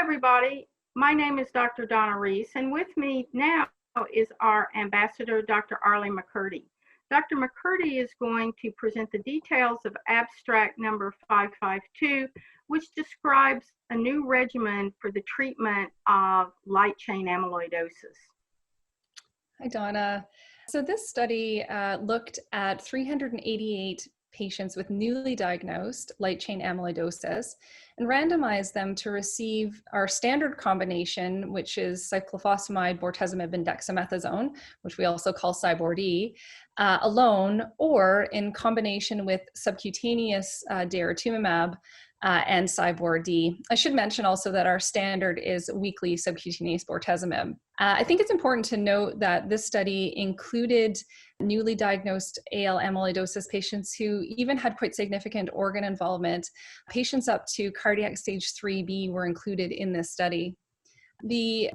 everybody. My name is Dr. Donna Reece, and with me now is our ambassador, Dr. Arleigh McCurdy. Dr. McCurdy is going to present the details of abstract number 552, which describes a new regimen for the treatment of light chain amyloidosis. Hi, Donna. So this study looked at 388 patients with newly diagnosed light chain amyloidosis and randomized them to receive our standard combination, which is cyclophosphamide, bortezomib, and dexamethasone, which we also call CyBorD, alone, or in combination with subcutaneous daratumumab and CyBorD. I should mention also that our standard is weekly subcutaneous bortezomib. I think it's important to note that this study included newly diagnosed AL amyloidosis patients who even had quite significant organ involvement. Patients up to cardiac stage 3B were included in this study. The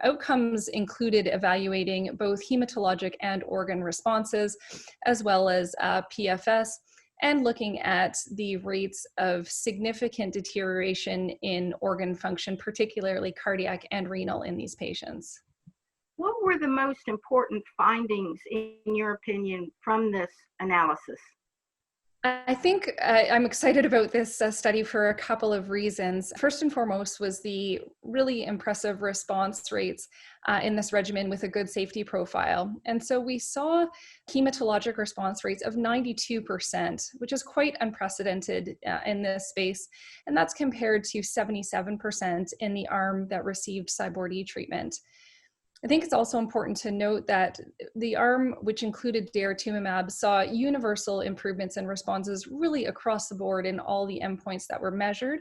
outcomes included evaluating both hematologic and organ responses, as well as PFS, and looking at the rates of significant deterioration in organ function, particularly cardiac and renal in these patients. What were the most important findings, in your opinion, from this analysis? I think I'm excited about this study for a couple of reasons. First and foremost was the really impressive response rates in this regimen with a good safety profile. And so we saw hematologic response rates of 92%, which is quite unprecedented in this space. And that's compared to 77% in the arm that received CyBorD treatment. I think it's also important to note that the arm, which included daratumumab, saw universal improvements in responses really across the board in all the endpoints that were measured,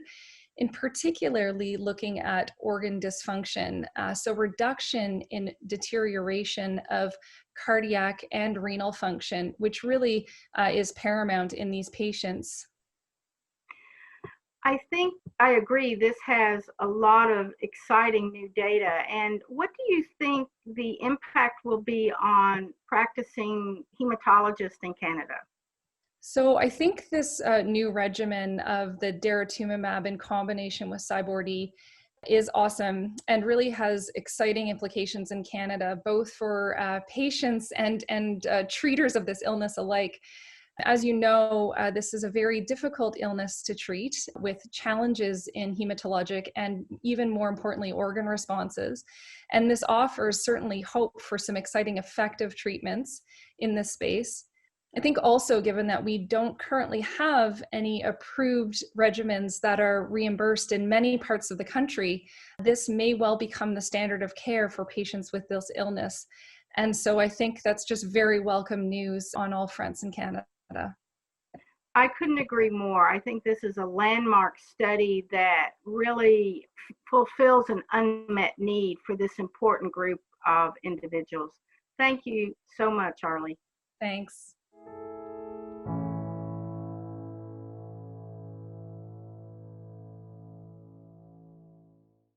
in particularly looking at organ dysfunction. So reduction in deterioration of cardiac and renal function, which really is paramount in these patients. I think I agree. This has a lot of exciting new data. And what do you think the impact will be on practicing hematologists in Canada? So I think this new regimen of the daratumumab in combination with CyBorD is awesome and really has exciting implications in Canada, both for patients and treaters of this illness alike. As you know, this is a very difficult illness to treat with challenges in hematologic and even more importantly, organ responses. And this offers certainly hope for some exciting effective treatments in this space. I think also, given that we don't currently have any approved regimens that are reimbursed in many parts of the country, this may well become the standard of care for patients with this illness. And so I think that's just very welcome news on all fronts in Canada. I couldn't agree more. I think this is a landmark study that really fulfills an unmet need for this important group of individuals. Thank you so much, Arleigh. Thanks.